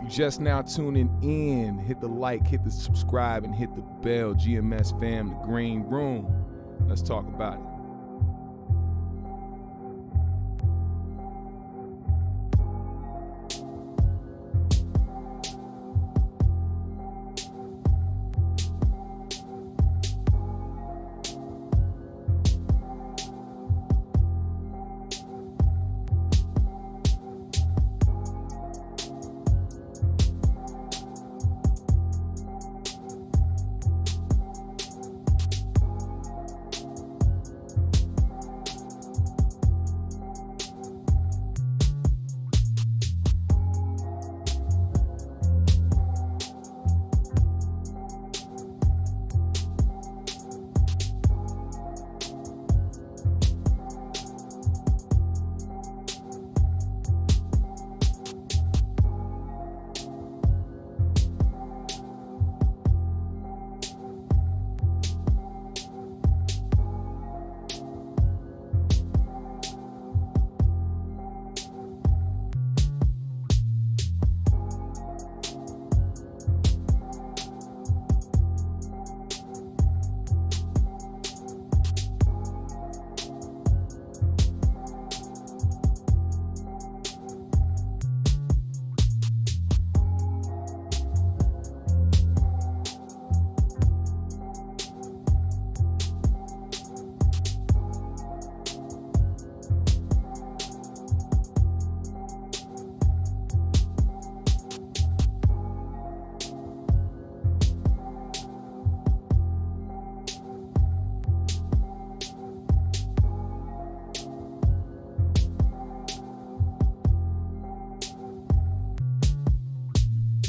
You just now tuning in. Hit the like, hit the subscribe, and hit the bell. GMS fam, the green room. Let's talk about it.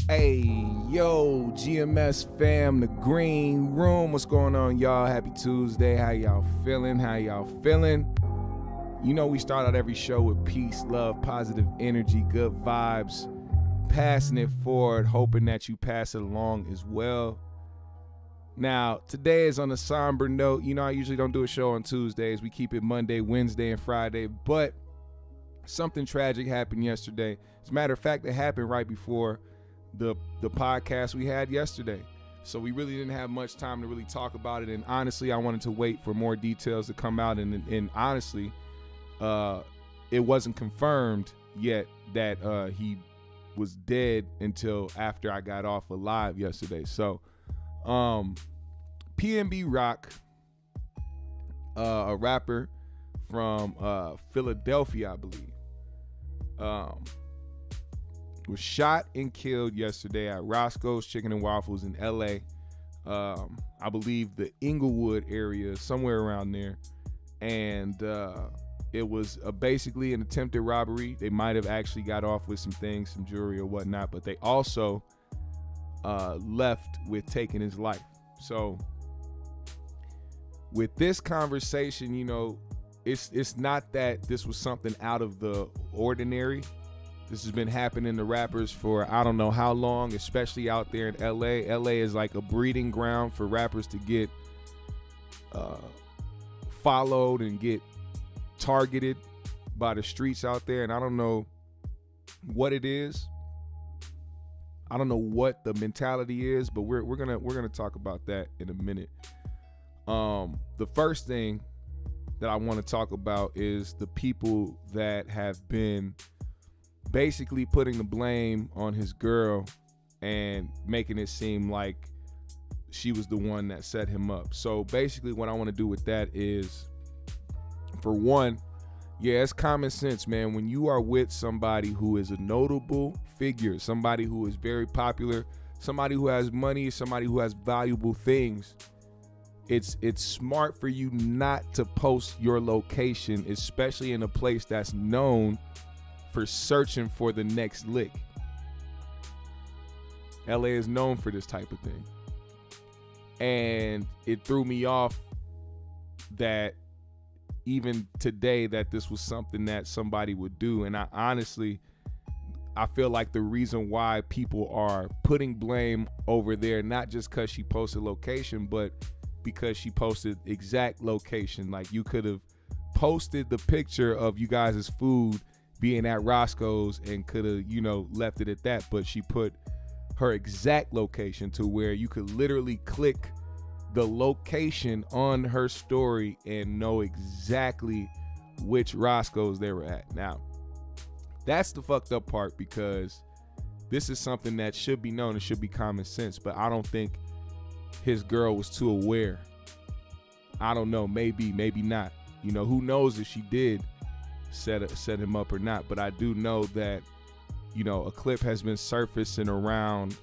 Hey, yo, GMS fam, the green room. What's going on, y'all? Happy Tuesday. How y'all feeling? You know we start out every show with peace, love, positive energy, good vibes, passing it forward, hoping that you pass it along as well. Now, today is on a somber note. You know, I usually don't do a show on Tuesdays. We keep it Monday, Wednesday, and Friday, but something tragic happened yesterday. As a matter of fact, it happened right before the podcast we had yesterday. So we really didn't have much time to really talk about it. And honestly, I wanted to wait for more details to come out. And honestly, it wasn't confirmed yet that he was dead until after I got off of live yesterday. So PnB Rock, a rapper from Philadelphia, I believe, was shot and killed yesterday at Roscoe's Chicken and Waffles in LA. I believe the Inglewood area, somewhere around there. And it was basically an attempted robbery. They might have actually got off with some things, some jewelry or whatnot, but they also left with taking his life. So with this conversation, you know, it's not that this was something out of the ordinary. This has been happening to rappers for I don't know how long, especially out there in LA. LA is like a breeding ground for rappers to get followed and get targeted by the streets out there. And I don't know what it is. I don't know what the mentality is, but we're gonna talk about that in a minute. The first thing that I want to talk about is the people that have been basically putting the blame on his girl and making it seem like she was the one that set him up. So basically what I want to do with that is, for one, yeah, it's common sense, man. When you are with somebody who is a notable figure, somebody who is very popular, somebody who has money, somebody who has valuable things, it's smart for you not to post your location, especially in a place that's known for searching for the next lick. LA is known for this type of thing. And it threw me off that even today that this was something that somebody would do. And I feel like the reason why people are putting blame over there, not just because she posted location, but because she posted exact location. Like, you could have posted the picture of you guys' food being at Roscoe's and could have, left it at that. But she put her exact location to where you could literally click the location on her story and know exactly which Roscoe's they were at. Now, that's the fucked up part, because this is something that should be known and should be common sense, but I don't think his girl was too aware. I don't know, maybe not. Who knows if she did set him up or not, but I do know that, a clip has been surfacing around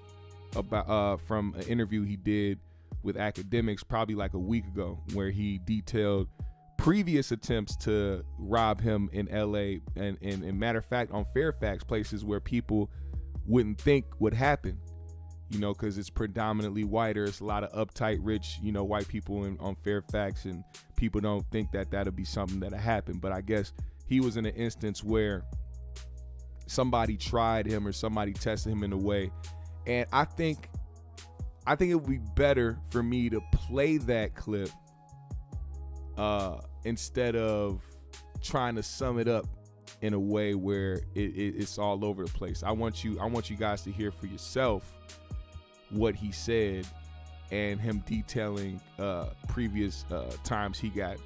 about from an interview he did with academics probably like a week ago, where he detailed previous attempts to rob him in LA, and matter of fact, on Fairfax, places where people wouldn't think would happen, because it's predominantly white. There's a lot of uptight, rich, white people on Fairfax, and people don't think that that'll be something that'll happen. But I guess he was in an instance where somebody tried him or somebody tested him in a way, and I think it would be better for me to play that clip instead of trying to sum it up in a way where it's all over the place. I want you guys to hear for yourself what he said, and him detailing previous times he got,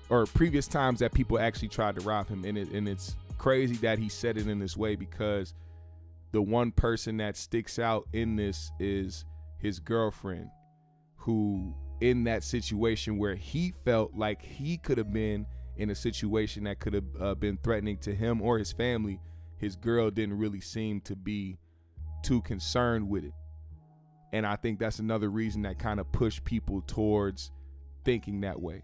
or previous times that people actually tried to rob him. And it's crazy that he said it in this way, because the one person that sticks out in this is his girlfriend, who in that situation where he felt like he could have been in a situation that could have been threatening to him or his family, his girl didn't really seem to be too concerned with it. And I think that's another reason that kind of pushed people towards thinking that way.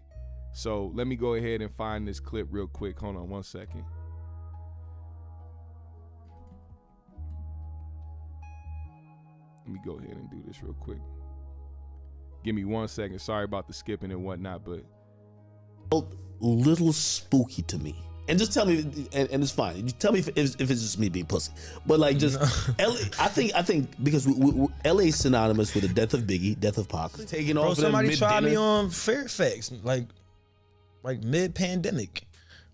So let me go ahead and find this clip real quick. Hold on one second. Let me go ahead and do this real quick. Give me 1 second. Sorry about the skipping and whatnot, but little spooky to me. And just tell me, and it's fine. You tell me if it's just me being pussy. But like, just LA, I think because LA is synonymous with the death of Biggie, death of Pac. Taking off. Somebody tried me on Fairfax, like mid-pandemic.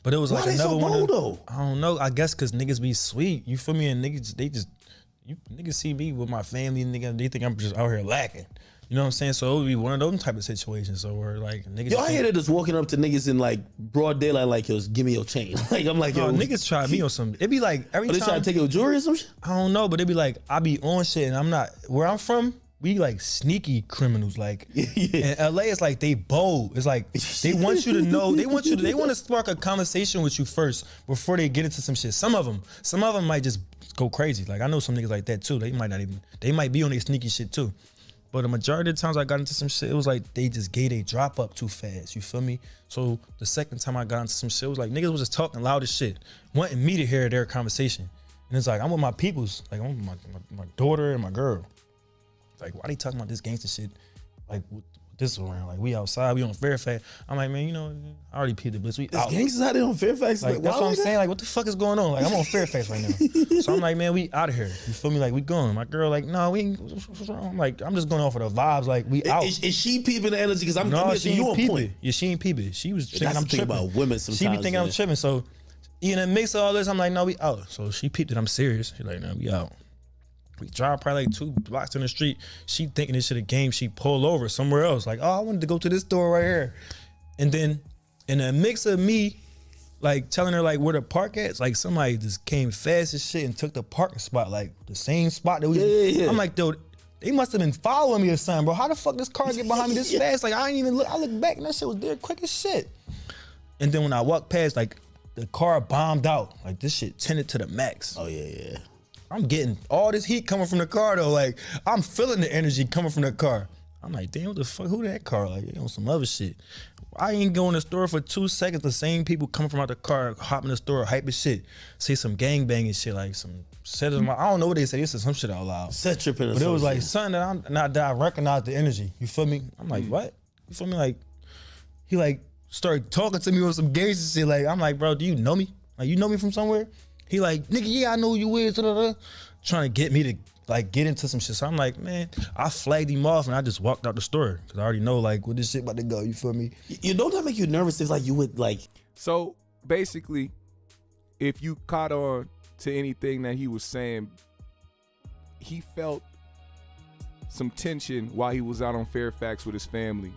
But it was like another one. Though? I don't know. I guess because niggas be sweet. You feel me? And niggas see me with my family, nigga, they think I'm just out here lacking. You know what I'm saying? So it would be one of those type of situations. So where like niggas. Yo, I hear just walking up to niggas in like broad daylight, like, yo, give me your chain. Like, I'm like, yo, niggas try me on some. It be like every time. They try to take your jewelry or some shit? I don't know, but it be like I be on shit, and I'm not where I'm from. We like sneaky criminals. Like in LA, it's like they bold. It's like they want you to know. They want to spark a conversation with you first before they get into some shit. Some of them might just go crazy. Like I know some niggas like that too. They might be on their sneaky shit too. But the majority of the times I got into some shit, it was like they just gave they drop up too fast. You feel me? So the second time I got into some shit, it was like niggas was just talking loud as shit, wanting me to hear their conversation. And it's like I'm with my peoples, like I'm with my daughter and my girl. Like why they talking about this gangster shit? Like with this around, like we outside, we on Fairfax. I'm like, man, I already peed the blitz. We out. Gangsters out there on Fairfax. Like that's what I'm saying. Like what the fuck is going on? Like I'm on Fairfax right now. So I'm like, man, we out of here. You feel me? Like we going. My girl, like, no, we ain't. What's wrong? I'm like, I'm just going off of the vibes. Like we out. Is she peeping the energy? Because I'm she ain't on point. Yeah, she ain't peeping. She was thinking I'm tripping about women sometimes. She be thinking I'm tripping. So in the mix of all this, I'm like, no, we out. So she peeped that I'm serious. She's like, no, we out. We drive probably like 2 blocks in the street. She thinking this shit a game. She pulled over somewhere else. Like, oh, I wanted to go to this store right here. And then in a mix of me, like telling her like where the park at, it's like somebody just came fast as shit and took the parking spot, like the same spot that we. Yeah. I'm like, dude, they must have been following me or something, bro. How the fuck this car get behind me this fast? Like I ain't even look. I look back and that shit was there quick as shit. And then when I walked past, like the car bombed out. Like this shit tinted to the max. Oh yeah. I'm getting all this heat coming from the car though. Like I'm feeling the energy coming from the car. I'm like, damn, what the fuck? Who that car? Like, on some other shit. I ain't go in the store for 2 seconds. The same people coming from out the car, hop in the store, hype as shit. Say some gangbanging shit, like some set. I don't know what they say. This is some shit out loud. Set tripping. But it was like something that I recognized the energy. You feel me? I'm like, what? You feel me? Like he like started talking to me on some gangster shit. Like I'm like, bro, do you know me? Like you know me from somewhere? He like, nigga, yeah, I know who you is, trying to get me to like get into some shit. So I'm like, man, I flagged him off and I just walked out the store because I already know like where this shit about to go. You feel me? You don't that make you nervous if like you would like. So basically, if you caught on to anything that he was saying, he felt some tension while he was out on Fairfax with his family.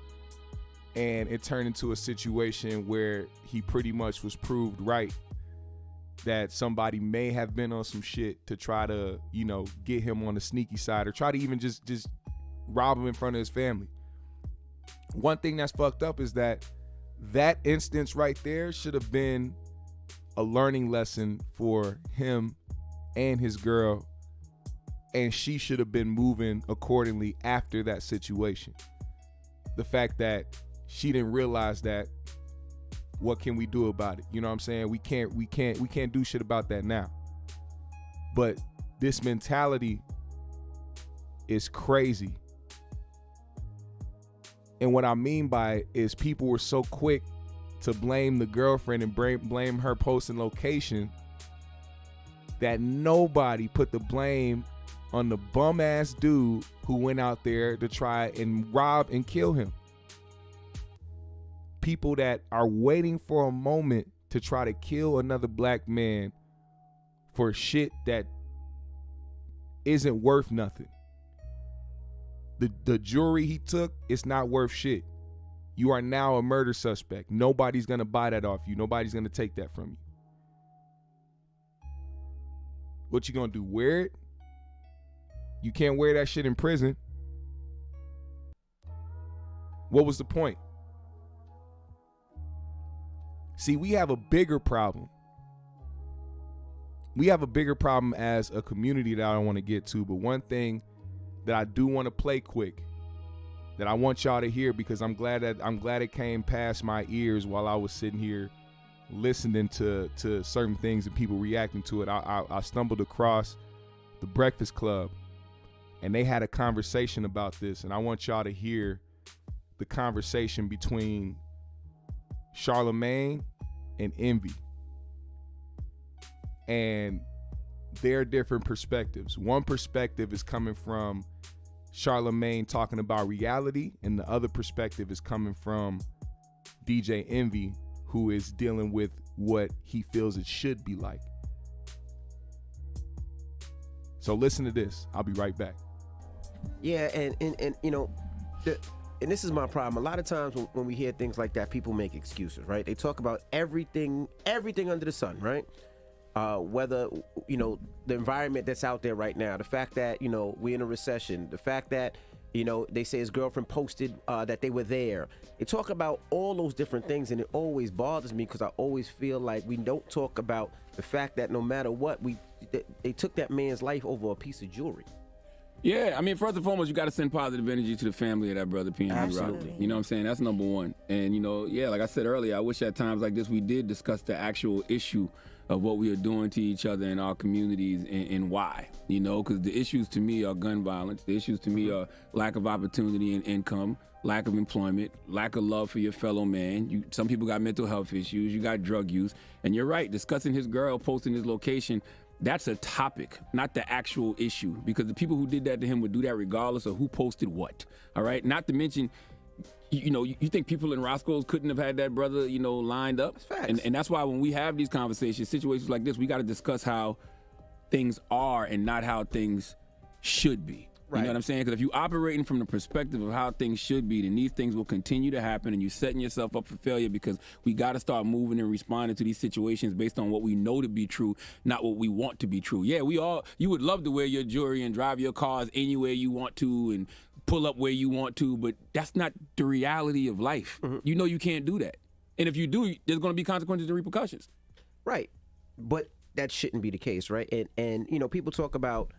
And it turned into a situation where he pretty much was proved right that somebody may have been on some shit to try to, you know, get him on the sneaky side or try to even just rob him in front of his family. One thing that's fucked up is that instance right there should have been a learning lesson for him and his girl, and she should have been moving accordingly after that situation. The fact that she didn't realize that, what can we do about it? You know what I'm saying? We can't do shit about that now. But this mentality is crazy. And what I mean by it is people were so quick to blame the girlfriend and blame her posting location that nobody put the blame on the bum ass dude who went out there to try and rob and kill him. People that are waiting for a moment to try to kill another black man for shit that isn't worth nothing. The jewelry he took, it's not worth shit. You are now a murder suspect. Nobody's gonna buy that off you. Nobody's gonna take that from you. What you gonna do? Wear it? You can't wear that shit in prison. What was the point? See, we have a bigger problem. We have a bigger problem as a community that I don't want to get to, but one thing that I do want to play quick that I want y'all to hear, because I'm glad it came past my ears while I was sitting here listening to certain things and people reacting to it. I stumbled across the Breakfast Club and they had a conversation about this, and I want y'all to hear the conversation between Charlemagne and Envy and their different perspectives. One perspective is coming from Charlemagne talking about reality, and the other perspective is coming from DJ Envy, who is dealing with what he feels it should be like. So listen to this. I'll be right back. Yeah, and you know, and this is my problem. A lot of times when we hear things like that, people make excuses, right? They talk about everything under the sun, right? Whether, you know, the environment that's out there right now, the fact that, you know, we're in a recession, the fact that, you know, they say his girlfriend posted that they were there. They talk about all those different things, and it always bothers me because I always feel like we don't talk about the fact that no matter what, they took that man's life over a piece of jewelry. Yeah, I mean, first and foremost, you got to send positive energy to the family of that brother, PnB Rock. Absolutely. You know what I'm saying? That's number one. And, you know, yeah, like I said earlier, I wish at times like this we did discuss the actual issue of what we are doing to each other in our communities and why, you know, because the issues to me are gun violence. The issues to me are lack of opportunity and income, lack of employment, lack of love for your fellow man. Some people got mental health issues. You got drug use. And you're right, discussing his girl, posting his location, that's a topic, not the actual issue, because the people who did that to him would do that regardless of who posted what, all right? Not to mention, you know, you think people in Roscoe's couldn't have had that brother, you know, lined up? Facts. And that's why when we have these conversations, situations like this, we got to discuss how things are and not how things should be. Right. You know what I'm saying? Because if you're operating from the perspective of how things should be, then these things will continue to happen, and you're setting yourself up for failure, because we got to start moving and responding to these situations based on what we know to be true, not what we want to be true. Yeah, you would love to wear your jewelry and drive your cars anywhere you want to and pull up where you want to, but that's not the reality of life. Mm-hmm. You know you can't do that. And if you do, there's going to be consequences and repercussions. Right. But that shouldn't be the case, right? And you know, people talk about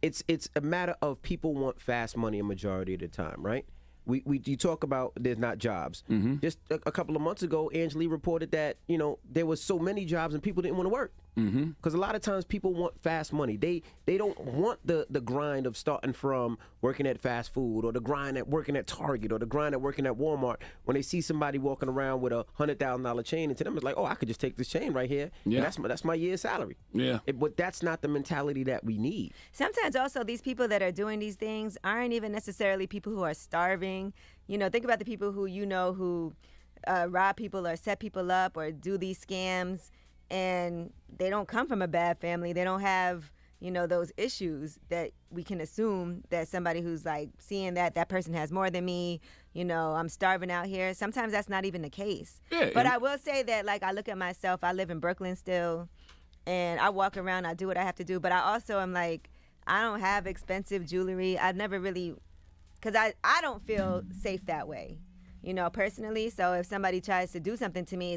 it's a matter of people want fast money a majority of the time, right? You talk about there's not jobs. Mm-hmm. Just a couple of months ago, Angela reported that, you know, there was so many jobs and people didn't want to work. Because a lot of times people want fast money. They don't want the grind of starting from working at fast food, or the grind at working at Target, or the grind at working at Walmart. When they see somebody walking around with a $100,000 chain, and to them it's like, oh, I could just take this chain right here. Yeah. And that's my year's salary. Yeah. But that's not the mentality that we need. Sometimes also these people that are doing these things aren't even necessarily people who are starving. You know, think about the people who rob people or set people up or do these scams. and they don't come from a bad family. They don't have, those issues that we can assume that somebody who's like seeing that person has more than me, I'm starving out here. Sometimes that's not even the case. Yeah, but I will say that, like, I look at myself, I live in Brooklyn still, and I walk around, I do what I have to do, but I also am like, I don't have expensive jewelry. I've never really, because I don't feel safe that way, personally. So if somebody tries to do something to me,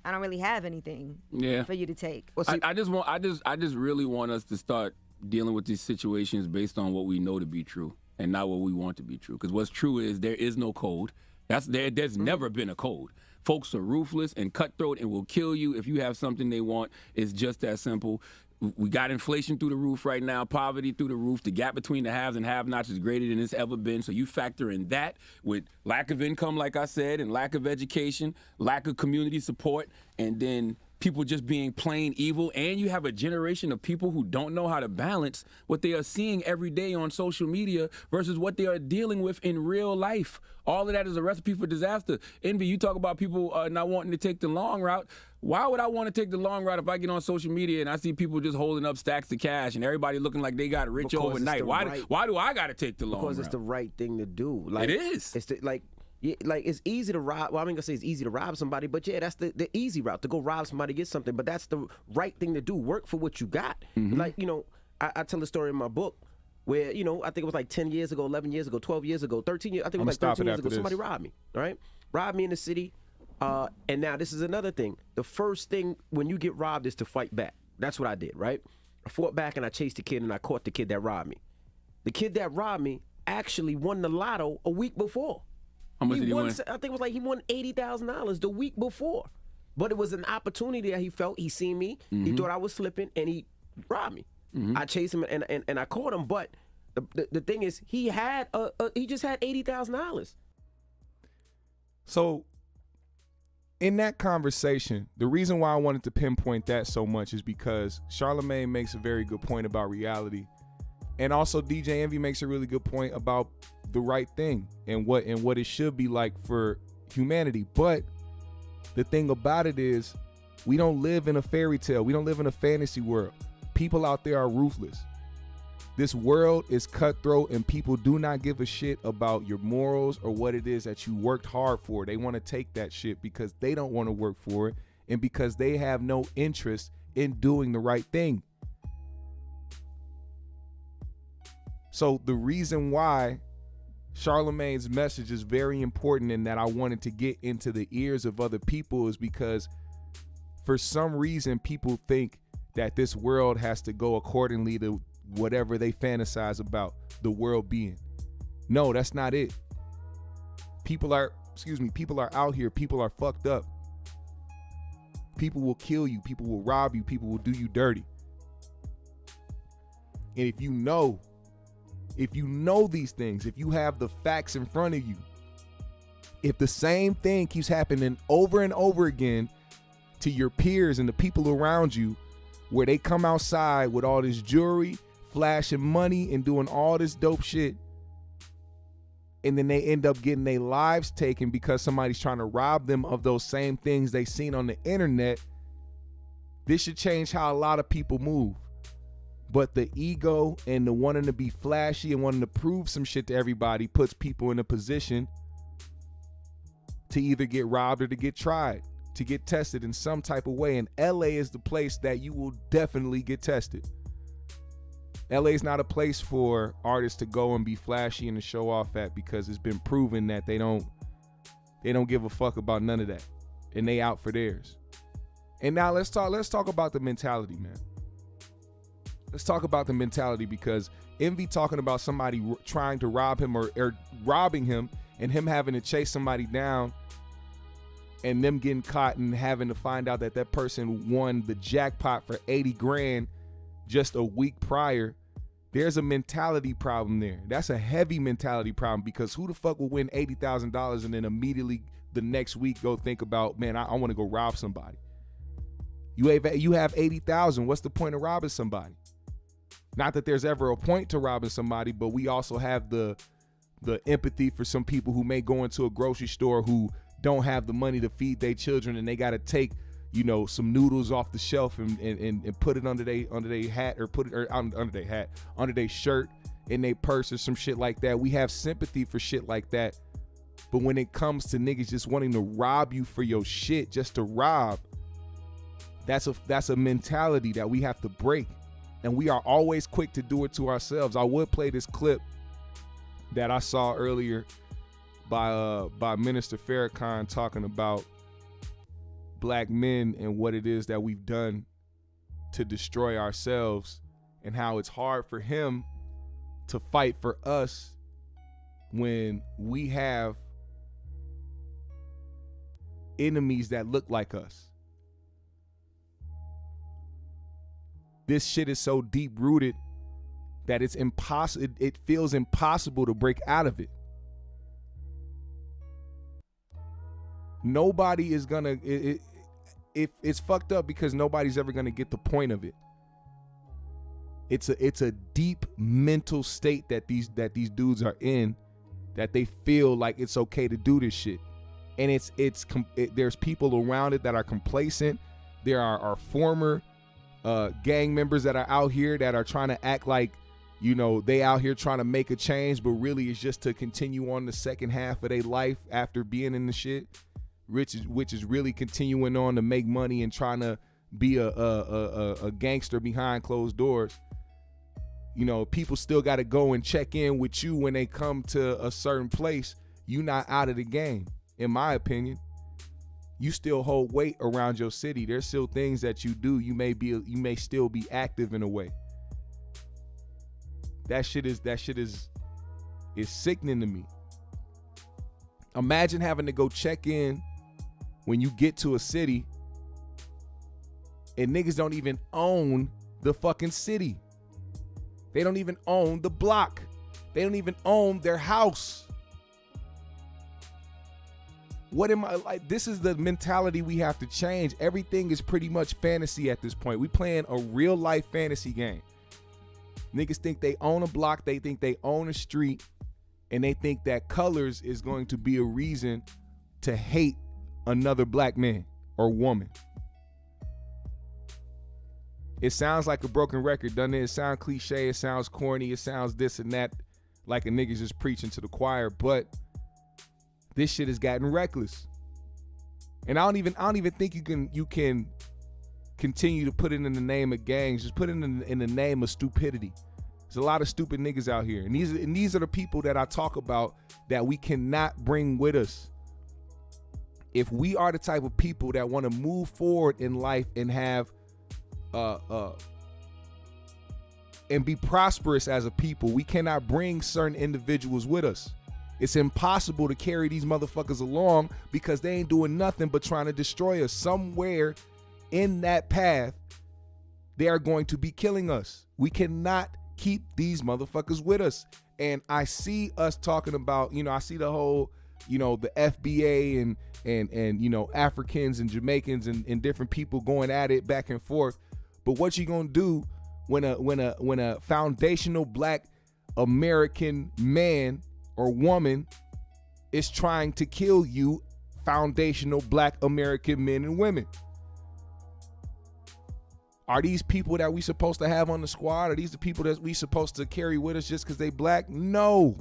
I don't really have anything for you to take. Well, I just really want us to start dealing with these situations based on what we know to be true and not what we want to be true. Because what's true is there is no code. There's never been a code. Folks are ruthless and cutthroat and will kill you if you have something they want. It's just that simple. We got inflation through the roof right now, poverty through the roof. The gap between the haves and have-nots is greater than it's ever been. So you factor in that with lack of income, like I said, and lack of education, lack of community support, and then people just being plain evil. And you have a generation of people who don't know how to balance what they are seeing every day on social media versus what they are dealing with in real life. All of that is a recipe for disaster. Envy, you talk about people not wanting to take the long route. Why would I want to take the long route if I get on social media and I see people just holding up stacks of cash and everybody looking like they got rich overnight? Why do I got to take the long route? Because it's the right thing to do. Like, it is. It's it's easy to rob. Well, I'm gonna say it's easy to rob somebody, but yeah, that's the easy route to go rob somebody, get something. But that's the right thing to do. Work for what you got. Mm-hmm. Like, I tell a story in my book where, I think it was like 10 years ago, 11 years ago, 12 years ago, 13 years. I think it was like 13 years ago. Somebody robbed me. All right, robbed me in the city. And now this is another thing. The first thing when you get robbed is to fight back. That's what I did, right? I fought back and I chased the kid and I caught the kid that robbed me. The kid that robbed me actually won the lotto a week before. How much did he win? I think it was like he won $80,000 the week before. But it was an opportunity that he felt. He seen me. Mm-hmm. He thought I was slipping and he robbed me. Mm-hmm. I chased him and I caught him. But the thing is, he just had $80,000. So in that conversation, the reason why I wanted to pinpoint that so much is because Charlamagne makes a very good point about reality. And also DJ Envy makes a really good point about the right thing and what it should be like for humanity. But the thing about it is, we don't live in a fairy tale. We don't live in a fantasy world. People out there are ruthless. This world is cutthroat and people do not give a shit about your morals or what it is that you worked hard for. They want to take that shit because they don't want to work for it and because they have no interest in doing the right thing. So the reason why Charlamagne's message is very important and that I wanted to get into the ears of other people is because for some reason people think that this world has to go accordingly to whatever they fantasize about the world being. No, that's not it. People are out here. People are fucked up. People will kill you. People will rob you. People will do you dirty. And if you know these things, if you have the facts in front of you, if the same thing keeps happening over and over again to your peers and the people around you, where they come outside with all this jewelry, flashing money and doing all this dope shit, and then they end up getting their lives taken because somebody's trying to rob them of those same things they seen on the internet, this should change how a lot of people move. But the ego and the wanting to be flashy and wanting to prove some shit to everybody puts people in a position to either get robbed or to get tried, to get tested in some type of way. And LA is the place that you will definitely get tested. LA is not a place for artists to go and be flashy and to show off at, because it's been proven that they don't give a fuck about none of that, and they out for theirs. And now let's talk about the mentality, man. Let's talk about the mentality, because Envy talking about somebody trying to rob him or robbing him and him having to chase somebody down and them getting caught and having to find out that that person won the jackpot for 80 grand just a week prior. There's a mentality problem there. That's a heavy mentality problem, because who the fuck will win $80,000 and then immediately the next week go think about, man, I want to go rob somebody? You have 80,000. What's the point of robbing somebody? Not that there's ever a point to robbing somebody, but we also have the empathy for some people who may go into a grocery store who don't have the money to feed their children, and they got to take some noodles off the shelf and put it under their hat, or put it under their hat, under their shirt, in their purse, or some shit like that. We have sympathy for shit like that. But when it comes to niggas just wanting to rob you for your shit, just to rob, that's a mentality that we have to break. And we are always quick to do it to ourselves. I would play this clip that I saw earlier by Minister Farrakhan talking about black men and what it is that we've done to destroy ourselves, and how it's hard for him to fight for us when we have enemies that look like us. This shit is so deep rooted that it's impossible. It feels impossible to break out of it. Nobody is gonna. It's fucked up because nobody's ever gonna get the point of it. It's a deep mental state that these dudes are in, that they feel like it's okay to do this shit, and there's people around it that are complacent. There are former gang members that are out here that are trying to act like, they out here trying to make a change, but really it's just to continue on the second half of their life after being in the shit, which is really continuing on to make money and trying to be a gangster behind closed doors. People still got to go and check in with you when they come to a certain place. You not out of the game, in my opinion. You still hold weight around your city. There's still things that you do. You may still be active in a way. That shit is sickening to me. Imagine having to go check in when you get to a city and niggas don't even own the fucking city. They don't even own the block. They don't even own their house. What am I like? This is the mentality we have to change. Everything is pretty much fantasy at this point. We playing a real life fantasy game. Niggas think they own a block. They think they own a street. And they think that colors is going to be a reason to hate another black man or woman. It sounds like a broken record, doesn't it? It sounds cliche. It sounds corny. It sounds this and that, like a nigga's just preaching to the choir. But this shit has gotten reckless, and I don't even think you can continue to put it in the name of gangs. Just put it in the name of stupidity. There's a lot of stupid niggas out here, and these are the people that I talk about that we cannot bring with us. If we are the type of people that want to move forward in life and have and be prosperous as a people, we cannot bring certain individuals with us. It's impossible to carry these motherfuckers along because they ain't doing nothing but trying to destroy us. Somewhere in that path, they are going to be killing us. We cannot keep these motherfuckers with us. And I see us talking about, I see the whole, the FBA and Africans and Jamaicans and different people going at it back and forth. But what you gonna do when a foundational black American man or woman is trying to kill you, foundational black American men and women? Are these people that we supposed to have on the squad? Are these the people that we supposed to carry with us just because they black? No.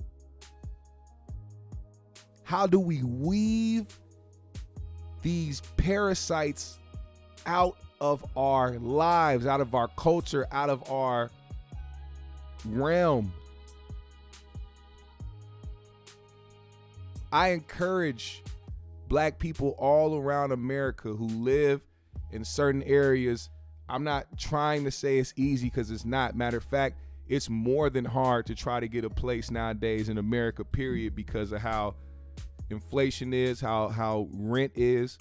How do we weave these parasites out of our lives, out of our culture, out of our realm? I encourage black people all around America who live in certain areas. I'm not trying to say it's easy, because it's not. Matter of fact, it's more than hard to try to get a place nowadays in America, period, because of how inflation is, how rent is,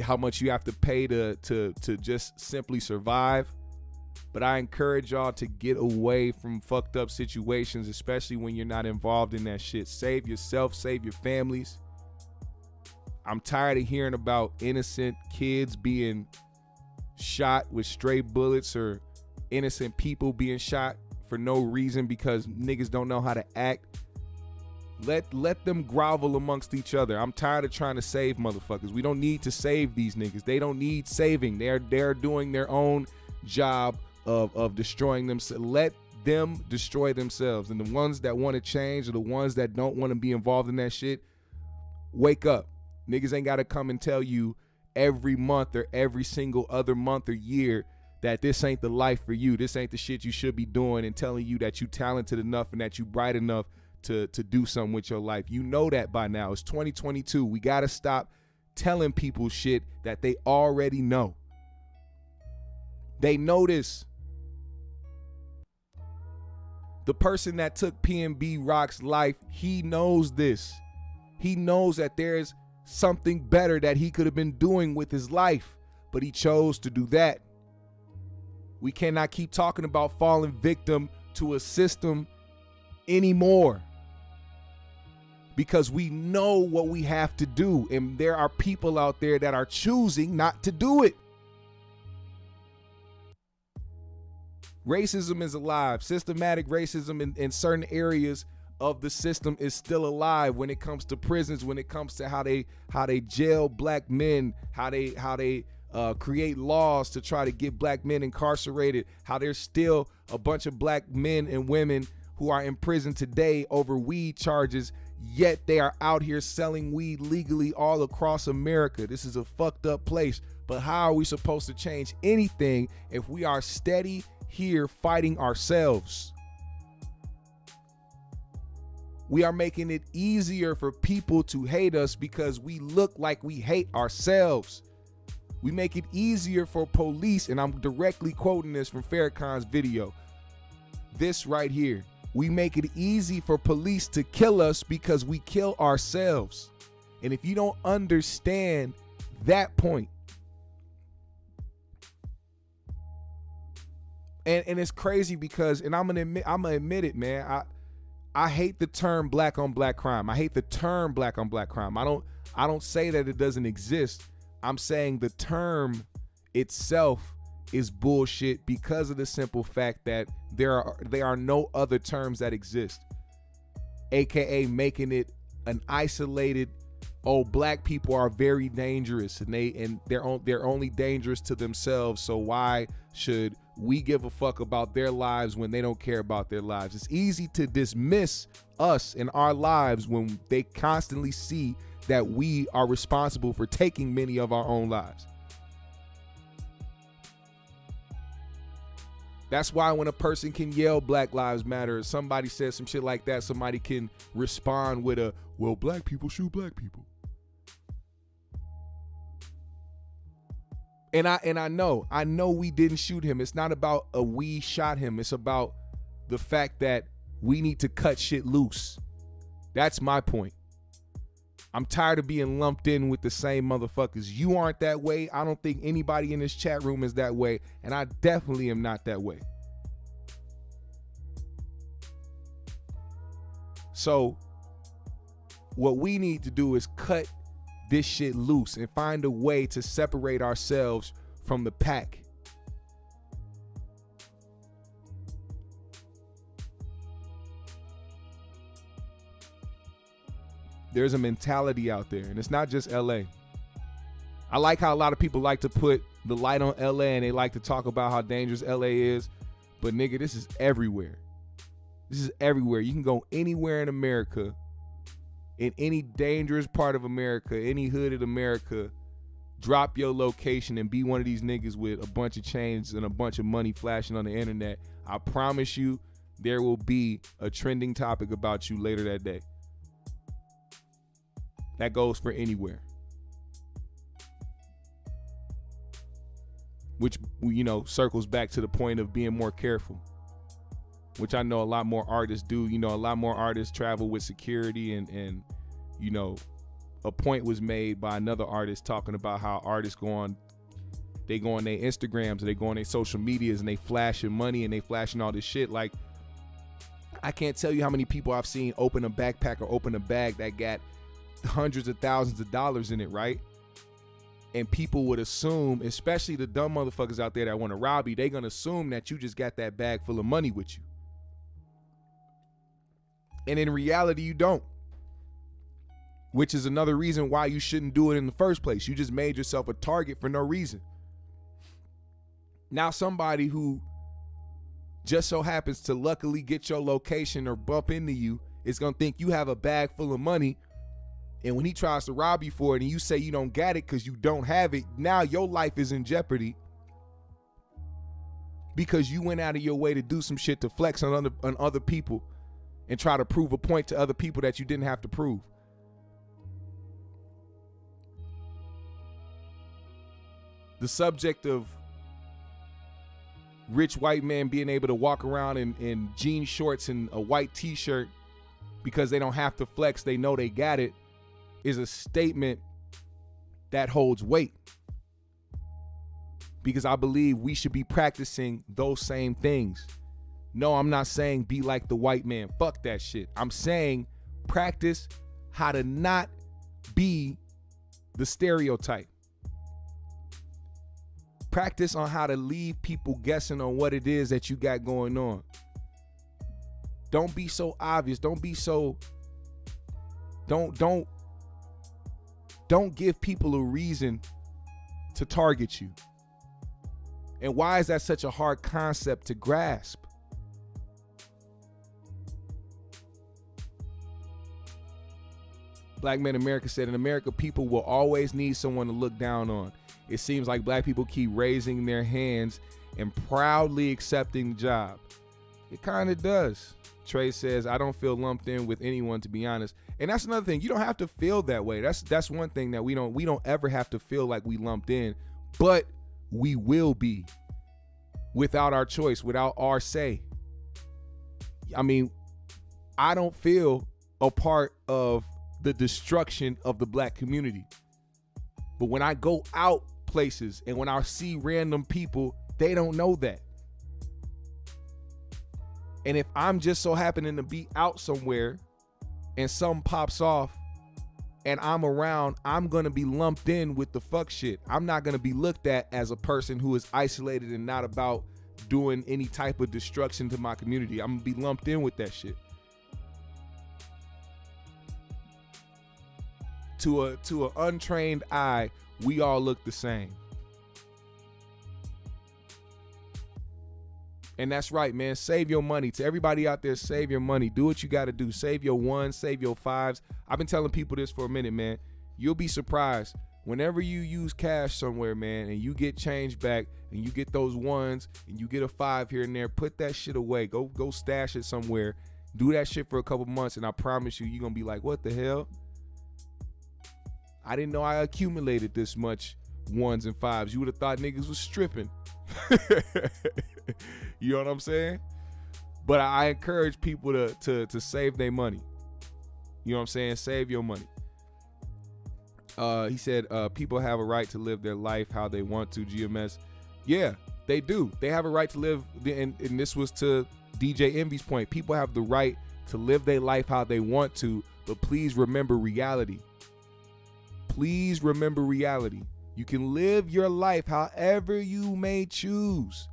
how much you have to pay to just simply survive. But I encourage y'all to get away from fucked up situations, especially when you're not involved in that shit. Save yourself, save your families. I'm tired of hearing about innocent kids being shot with stray bullets, or innocent people being shot for no reason because niggas don't know how to act. Let them grovel amongst each other. I'm tired of trying to save motherfuckers. We don't need to save these niggas. They don't need saving. They're doing their own job of destroying themselves. Let them destroy themselves. And the ones that want to change, or the ones that don't want to be involved in that shit, wake up. Niggas ain't got to come and tell you every month or every single other month or year that this ain't the life for you. This ain't the shit you should be doing, and telling you that you talented enough and that you bright enough to do something with your life. You know that by now. It's 2022. We got to stop telling people shit that they already know. They know this. The person that took PnB Rock's life, he knows this. He knows that there's something better that he could have been doing with his life, but he chose to do that. We cannot keep talking about falling victim to a system anymore, because we know what we have to do, and there are people out there that are choosing not to do it. Racism is alive. Systematic racism in certain areas of the system is still alive. When it comes to prisons, when it comes to how they jail black men, how they create laws to try to get black men incarcerated, how there's still a bunch of black men and women who are in prison today over weed charges, yet they are out here selling weed legally all across America. This is a fucked up place. But how are we supposed to change anything if we are steady here fighting ourselves? We are making it easier for people to hate us because we look like we hate ourselves. We make it easier for police, and I'm directly quoting this from Farrakhan's video. This right here. We make it easy for police to kill us because we kill ourselves. And if you don't understand that point, and it's crazy because, and I'm gonna admit it, man. I hate the term black on black crime. I hate the term black on black crime. I don't say that it doesn't exist. I'm saying the term itself is bullshit because of the simple fact that there are no other terms that exist, aka making it an isolated, oh, black people are very dangerous and they're only dangerous to themselves, so why should we give a fuck about their lives when they don't care about their lives? It's easy to dismiss us and our lives when they constantly see that we are responsible for taking many of our own lives. That's why when a person can yell Black Lives Matter, or somebody says some shit like that, somebody can respond with a, well, black people shoot black people. And I know we didn't shoot him. It's not about a we shot him. It's about the fact that we need to cut shit loose. That's my point. I'm tired of being lumped in with the same motherfuckers. You aren't that way. I don't think anybody in this chat room is that way. And I definitely am not that way. So what we need to do is cut this shit loose and find a way to separate ourselves from the pack. There's a mentality out there, and it's not just LA. I like how a lot of people like to put the light on LA and they like to talk about how dangerous LA is, but nigga, this is everywhere. This is everywhere. You can go anywhere in America, in any dangerous part of America, any hood in America, drop your location and be one of these niggas with a bunch of chains and a bunch of money flashing on the internet. I promise you there will be a trending topic about you later that day. That goes for anywhere. Which, you know, circles back to the point of being more careful, which I know a lot more artists do. You know, a lot more artists travel with security, and you know, a point was made by another artist talking about how artists go on their Instagrams, and they go on their social medias, and they flashing money and they flashing all this shit. Like, I can't tell you how many people I've seen open a backpack or open a bag that got hundreds of thousands of dollars in it, right? And people would assume, especially the dumb motherfuckers out there that want to rob you, they're gonna assume that you just got that bag full of money with you. And in reality, you don't. which is another reason why you shouldn't do it in the first place. You just made yourself a target for no reason. Now somebody who just so happens to luckily get your location or bump into you is going to think you have a bag full of money. And when he tries to rob you for it and you say you don't got it because you don't have it, now your life is in jeopardy because you went out of your way to do some shit to flex on other people and try to prove a point to other people that you didn't have to prove. The subject of rich white men being able to walk around in jean shorts and a white t-shirt because they don't have to flex, they know they got it, is a statement that holds weight. Because I believe we should be practicing those same things. No, I'm not saying be like the white man. Fuck that shit. I'm saying practice how to not be the stereotype. Practice on how to leave people guessing on what it is that you got going on. Don't be so obvious. Don't be so. Don't give people a reason to target you. And why is that such a hard concept to grasp? Black Men America said, in America, people will always need someone to look down on. It seems like black people keep raising their hands and proudly accepting the job. It kind of does. Trey says, I don't feel lumped in with anyone, to be honest. And that's another thing. You don't have to feel that way. That's one thing that we don't ever have to feel like we lumped in, but we will be without our choice, without our say. I mean, I don't feel a part of the destruction of the black community. But when I go out places and when I see random people, they don't know that. And if I'm just so happening to be out somewhere and something pops off and I'm around, I'm going to be lumped in with the fuck shit. I'm not going to be looked at as a person who is isolated and not about doing any type of destruction to my community. I'm going to be lumped in with that shit. To an untrained eye, we all look the same. And that's right, man. Save your money. To everybody out there, save your money. Do what you got to do. Save your ones, save your fives. I've been telling people this for a minute, man. You'll be surprised. Whenever you use cash somewhere, man, and you get change back and you get those ones and you get a five here and there, put that shit away. Go stash it somewhere. Do that shit for a couple months, and I promise you, you're going to be like, what the hell? I didn't know I accumulated this much ones and fives. You would have thought niggas was stripping. You know what I'm saying? But I encourage people to save their money. You know what I'm saying? Save your money. He said, people have a right to live their life how they want to, GMS. Yeah, they do. They have a right to live, and this was to DJ Envy's point. People have the right to live their life how they want to, but please remember reality. Please remember reality. You can live your life however you may choose,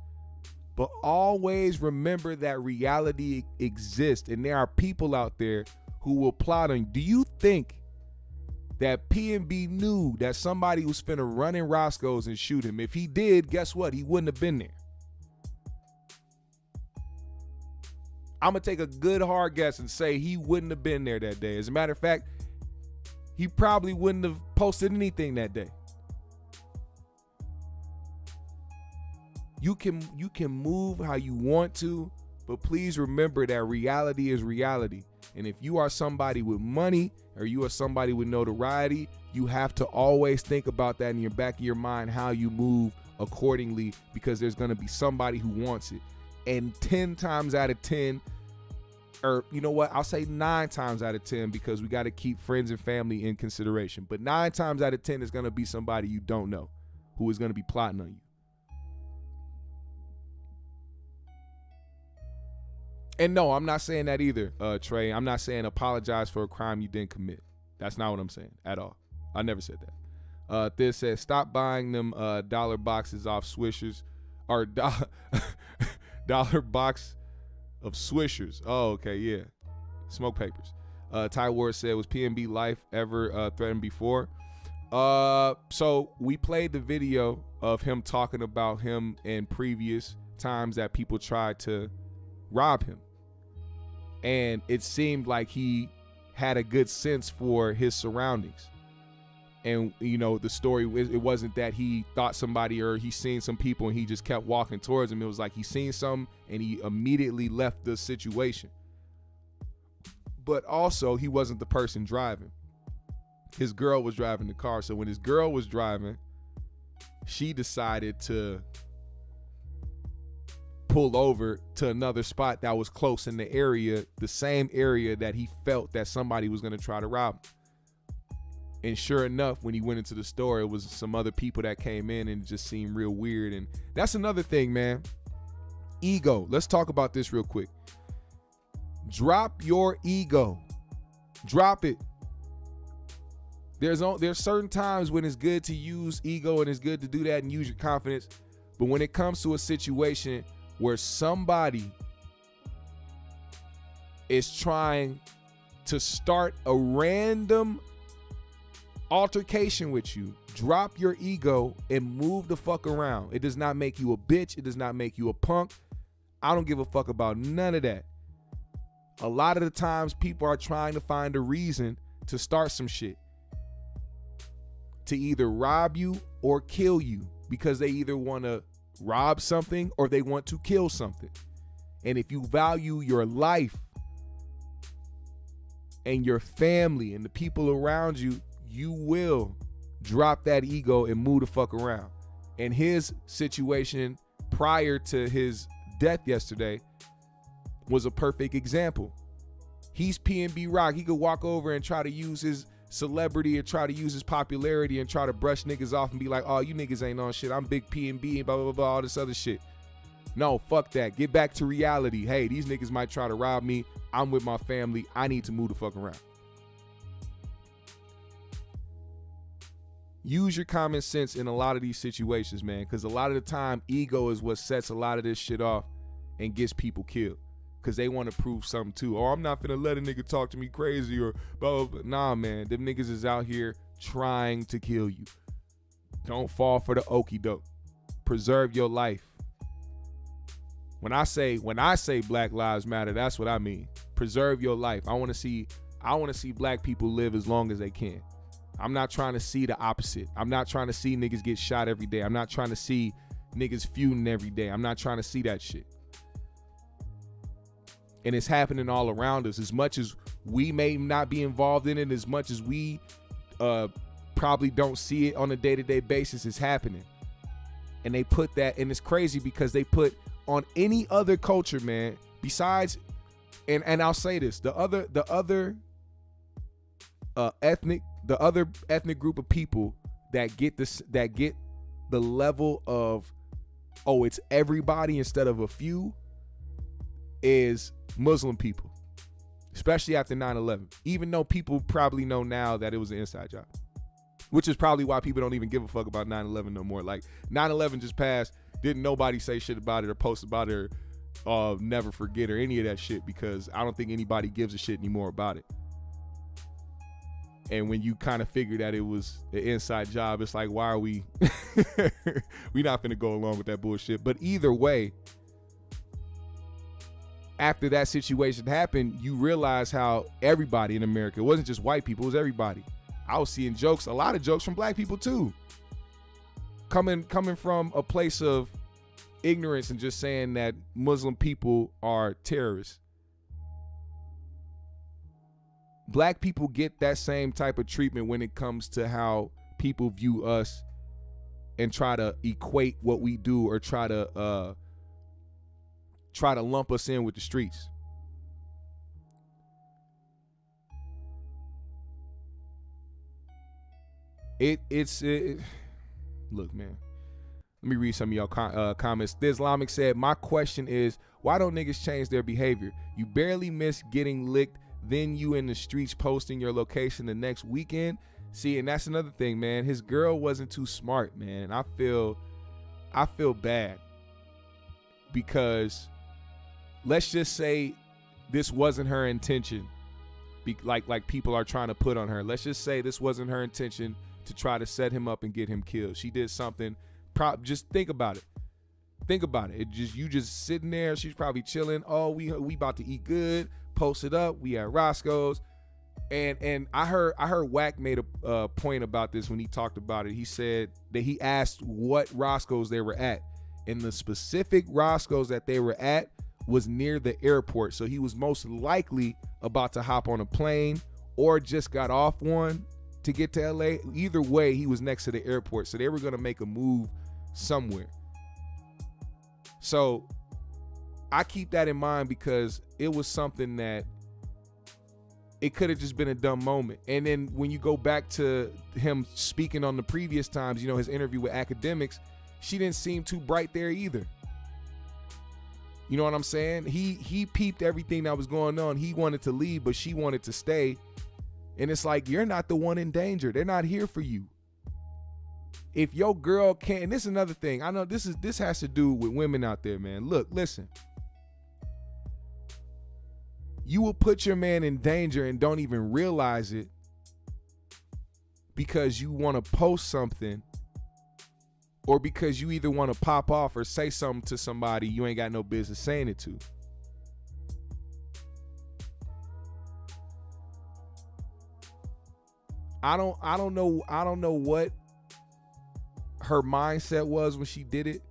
but always remember that reality exists, and there are people out there who will plot on you. Do you think that PnB knew that somebody was finna run in Roscoe's and shoot him? If he did, guess what? He wouldn't have been there. I'm gonna take a good hard guess and say he wouldn't have been there that day. As a matter of fact, he probably wouldn't have posted anything that day. You can move how you want to, but please remember that reality is reality. And if you are somebody with money or you are somebody with notoriety, you have to always think about that in your back of your mind, how you move accordingly, because there's going to be somebody who wants it. And 10 times out of 10, or you know what, I'll say 9 times out of 10, because we got to keep friends and family in consideration. But 9 times out of 10 is going to be somebody you don't know who is going to be plotting on you. And no, I'm not saying that either, Trey. I'm not saying apologize for a crime you didn't commit. That's not what I'm saying at all. I never said that. This says, stop buying them dollar boxes off Swishers, or dollar box of Swishers. Oh, okay, yeah. Smoke papers. Ty Ward said, was PnB life ever threatened before? So we played the video of him talking about him in previous times that people tried to rob him. And it seemed like he had a good sense for his surroundings. And, you know, the story, it wasn't that he thought somebody or he seen some people and he just kept walking towards him. It was like he seen something and he immediately left the situation. But also, he wasn't the person driving. His girl was driving the car. So when his girl was driving, she decided to pull over to another spot that was close in the area, the same area that he felt that somebody was going to try to rob him. And sure enough, when he went into the store, it was some other people that came in and it just seemed real weird. And that's another thing, man. Ego. Let's talk about this real quick. Drop your ego. Drop it. There's certain times when it's good to use ego and it's good to do that and use your confidence. But when it comes to a situation where somebody is trying to start a random altercation with you, drop your ego and move the fuck around. It does not make you a bitch. It does not make you a punk. I don't give a fuck about none of that. A lot of the times people are trying to find a reason to start some shit, to either rob you or kill you, because they either want to rob something or they want to kill something. And if you value your life and your family and the people around you, you will drop that ego and move the fuck around. And his situation prior to his death yesterday was a perfect example. He's PnB Rock. He could walk over and try to use his celebrity and try to use his popularity and try to brush niggas off and be like, oh, you niggas ain't on shit. I'm big PnB and blah, blah, blah, all this other shit. No, fuck that. Get back to reality. Hey, these niggas might try to rob me. I'm with my family. I need to move the fuck around. Use your common sense in a lot of these situations, man, because a lot of the time, ego is what sets a lot of this shit off and gets people killed because they want to prove something too. Oh, I'm not finna let a nigga talk to me crazy or blah, blah, blah. Nah, man, them niggas is out here trying to kill you. Don't fall for the okie doke. Preserve your life. When I say Black Lives Matter, that's what I mean. Preserve your life. I want to see black people live as long as they can. I'm not trying to see the opposite. I'm not trying to see niggas get shot every day. I'm not trying to see niggas feuding every day. I'm not trying to see that shit. And it's happening all around us. As much as we may not be involved in it, as much as we probably don't see it on a day-to-day basis, it's happening. And they put that, and it's crazy because they put on any other culture, man, besides, and I'll say this, the other ethnic group of people that get the level of, oh, it's everybody instead of a few, is Muslim people, especially after 9/11. Even though people probably know now that it was an inside job, which is probably why people don't even give a fuck about 9/11 no more. Like 9/11 just passed, didn't nobody say shit about it or post about it or never forget or any of that shit, because I don't think anybody gives a shit anymore about it. And when you kind of figure that it was an inside job, it's like, why are we we not finna go along with that bullshit. But either way, after that situation happened, you realize how everybody in America, it wasn't just white people, it was everybody. I was seeing jokes, a lot of jokes from black people too, coming from a place of ignorance and just saying that Muslim people are terrorists. Black people get that same type of treatment when it comes to how people view us and try to equate what we do or try to lump us in with the streets. Look, man. Let me read some of y'all comments. The Islamic said, my question is, why don't niggas change their behavior? You barely miss getting licked, then you in the streets posting your location the next weekend. See, and that's another thing, man. His girl wasn't too smart, man. I feel bad because let's just say this wasn't her intention like people are trying to put on her. Let's just say this wasn't her intention to try to set him up and get him killed. She did something. Just think about it. Think about it. You just sitting there. She's probably chilling. Oh, we about to eat good. Post it up. We at Roscoe's. And I heard Wack made a point about this when he talked about it. He said that he asked what Roscoe's they were at, and the specific Roscoe's that they were at was near the airport. So he was most likely about to hop on a plane or just got off one to get to LA. Either way, he was next to the airport. So they were going to make a move somewhere. So I keep that in mind because it was something that it could have just been a dumb moment. And then when you go back to him speaking on the previous times, you know, his interview with Academics, she didn't seem too bright there either. You know what I'm saying? He peeped everything that was going on. He wanted to leave, but she wanted to stay. And it's like, you're not the one in danger. They're not here for you. If your girl can't, and this is another thing. I know this has to do with women out there, man. Look, listen. You will put your man in danger and don't even realize it because you want to post something or because you either want to pop off or say something to somebody you ain't got no business saying it to. I don't know what her mindset was when she did it,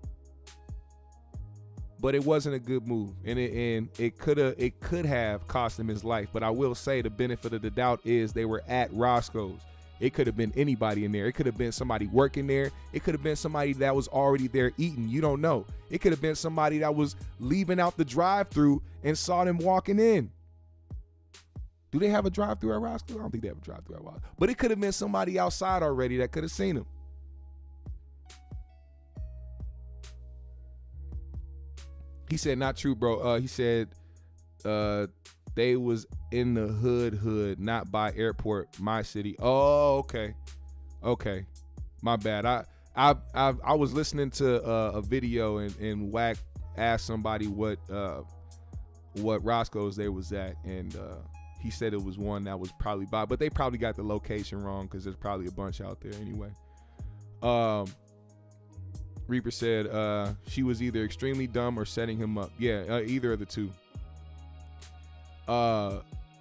but it wasn't a good move, and it could have cost him his life. But I will say the benefit of the doubt is they were at Roscoe's. It could have been anybody in there. It could have been somebody working there. It could have been somebody that was already there eating. You don't know. It could have been somebody that was leaving out the drive-thru and saw them walking in. Do they have a drive-thru at Roscoe's? I don't think they have a drive-thru at Roscoe's. But it could have been somebody outside already that could have seen him. He said, not true, bro. He said they was in the hood, not by airport, my city. Oh, okay. My bad. I was listening to a video and Wack asked somebody what Roscoe's they was at, and he said it was one that was probably by, but they probably got the location wrong because there's probably a bunch out there anyway. Reaper said she was either extremely dumb or setting him up. Yeah, either of the two.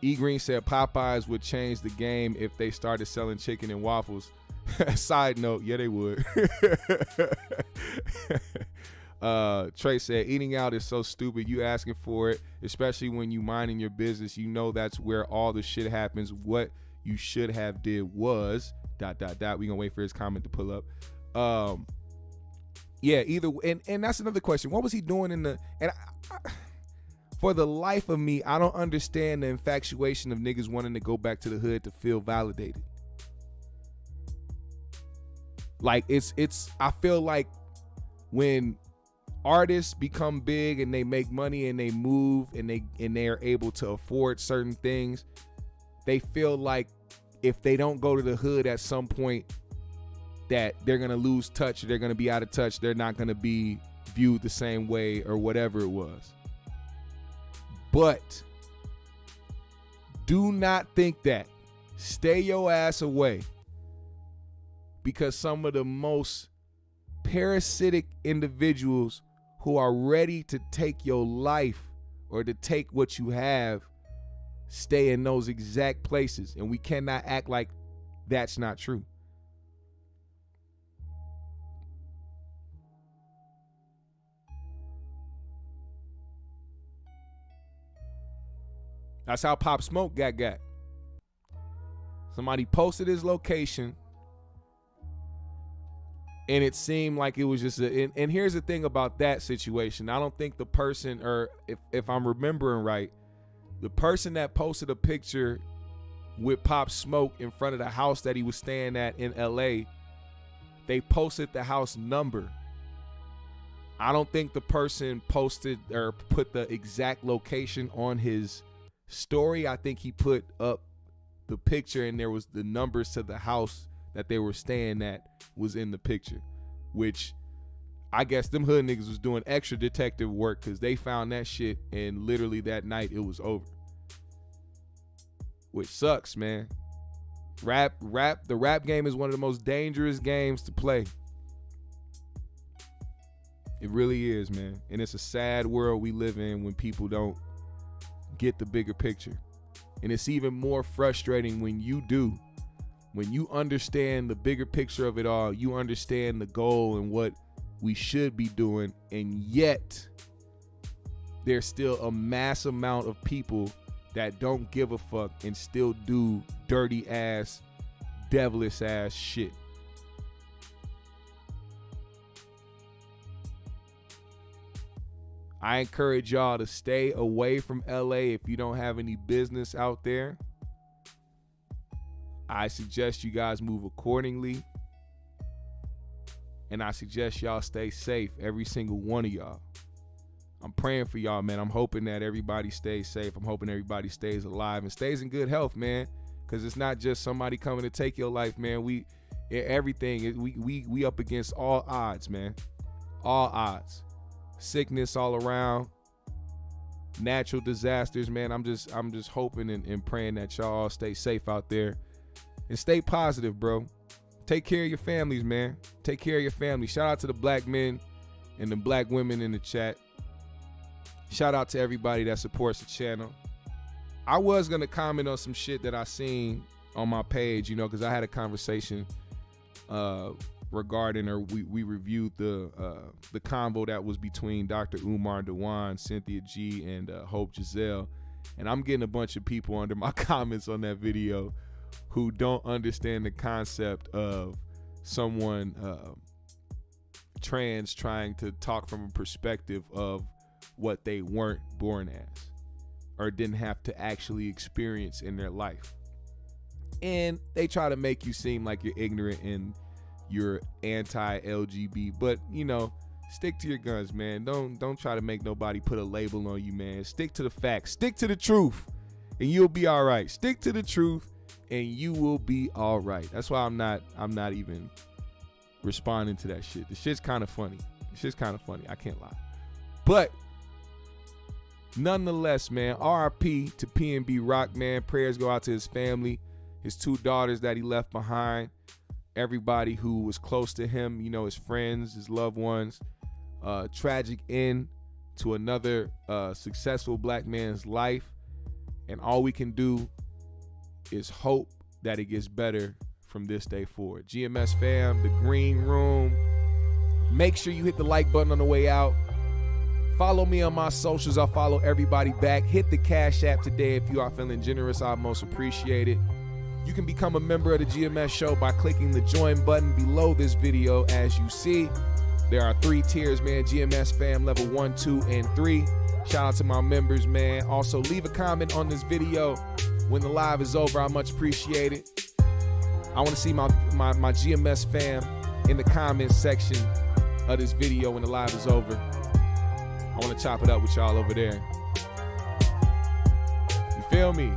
E Green said Popeyes would change the game if they started selling chicken and waffles. Side note, yeah, they would. Trey said eating out is so stupid. You asking for it, especially when you minding your business. You know that's where all the shit happens. What you should have did was ... We gonna wait for his comment to pull up. Yeah, either and that's another question. What was he doing in the and for the life of me, I don't understand the infatuation of niggas wanting to go back to the hood to feel validated. Like it's I feel like when artists become big and they make money and they move and they are able to afford certain things, they feel like if they don't go to the hood at some point that they're going to lose touch, they're going to be out of touch, they're not going to be viewed the same way or whatever it was. But do not think that. Stay your ass away. Because some of the most parasitic individuals who are ready to take your life or to take what you have stay in those exact places. And we cannot act like that's not true. That's how Pop Smoke got. Somebody posted his location, and it seemed like it was just and here's the thing about that situation. I don't think the person, or if I'm remembering right, the person that posted a picture with Pop Smoke in front of the house that he was staying at in LA, they posted the house number. I don't think the person posted or put the exact location on his story. I think he put up the picture and there was the numbers to the house that they were staying at was in the picture, which I guess them hood niggas was doing extra detective work because they found that shit and literally that night it was over. which sucks, man. The rap game is one of the most dangerous games to play. It really is, man. And it's a sad world we live in when people don't get the bigger picture. And it's even more frustrating when you do. When you understand the bigger picture of it all, you understand the goal and what we should be doing, and yet there's still a mass amount of people that don't give a fuck and still do dirty ass, devilish ass shit. I encourage y'all to stay away from LA if you don't have any business out there. I suggest you guys move accordingly. And I suggest y'all stay safe, every single one of y'all. I'm praying for y'all, man. I'm hoping that everybody stays safe. I'm hoping everybody stays alive and stays in good health, man. Because it's not just somebody coming to take your life, man. We up against all odds, man. All odds. Sickness all around. Natural disasters, man. I'm just hoping and praying that y'all all stay safe out there. And stay positive, bro. Take care of your families, man. Take care of your family. Shout out to the black men and the black women in the chat. Shout out to everybody that supports the channel. I was going to comment on some shit that I seen on my page, you know, because I had a conversation regarding, or we reviewed the convo that was between Dr. Umar Dewan, Cynthia G, and Hope Giselle. And I'm getting a bunch of people under my comments on that video who don't understand the concept of someone trans trying to talk from a perspective of what they weren't born as or didn't have to actually experience in their life. And they try to make you seem like you're ignorant and you're anti-LGBT, but you know, stick to your guns, man. Don't try to make nobody put a label on you, man. Stick to the facts. Stick to the truth, and you'll be all right. Stick to the truth, and you will be all right. That's why I'm not even responding to that shit. The shit's kind of funny. I can't lie. But nonetheless, man, RIP to PnB Rock, man. Prayers go out to his family, his 2 daughters that he left behind, everybody who was close to him, you know, his friends, his loved ones. Tragic end to another successful black man's life. And all we can do is hope that it gets better from this day forward. GMS fam, the green room. Make sure you hit the like button on the way out. Follow me on my socials. I'll follow everybody back. Hit the Cash App today if you are feeling generous. I most appreciate it. You can become a member of the GMS show by clicking the join button below this video. As you see, there are 3 tiers, man. GMS fam level 1, 2, and 3. Shout out to my members, man. Also, leave a comment on this video when the live is over. I much appreciate it. I want to see my GMS fam in the comments section of this video when the live is over. I want to chop it up with y'all over there. You feel me?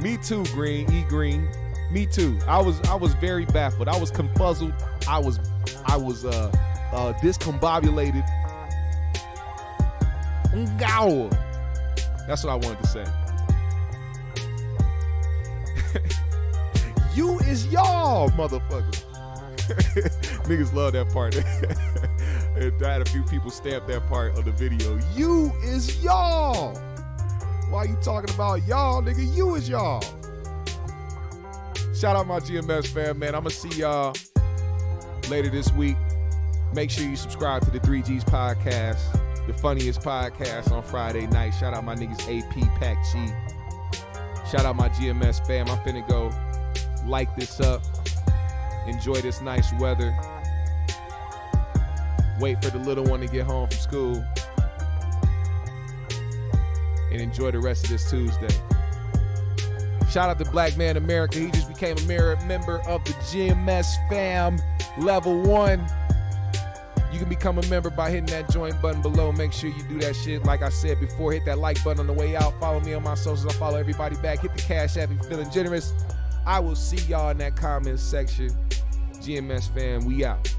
Me too, Green. E Green. Me too. I was very baffled. I was confuzzled. I was discombobulated. That's what I wanted to say. You is y'all, motherfucker. Niggas love that part. I had a few people stamp that part of the video. You is y'all. Why you talking about y'all, nigga? You is y'all. Shout out my GMS fam, man. I'm going to see y'all later this week. Make sure you subscribe to the 3Gs podcast, the funniest podcast on Friday night. Shout out my niggas AP, Pac G. Shout out my GMS fam. I'm finna go light this up. Enjoy this nice weather. Wait for the little one to get home from school. And enjoy the rest of this Tuesday. Shout out to Black Man America. He just became a member of the GMS fam level 1. You can become a member by hitting that join button below. Make sure you do that shit. Like I said before, hit that like button on the way out. Follow me on my socials. I follow everybody back. Hit the Cash App if you're feeling generous. I will see y'all in that comments section. GMS fam, we out.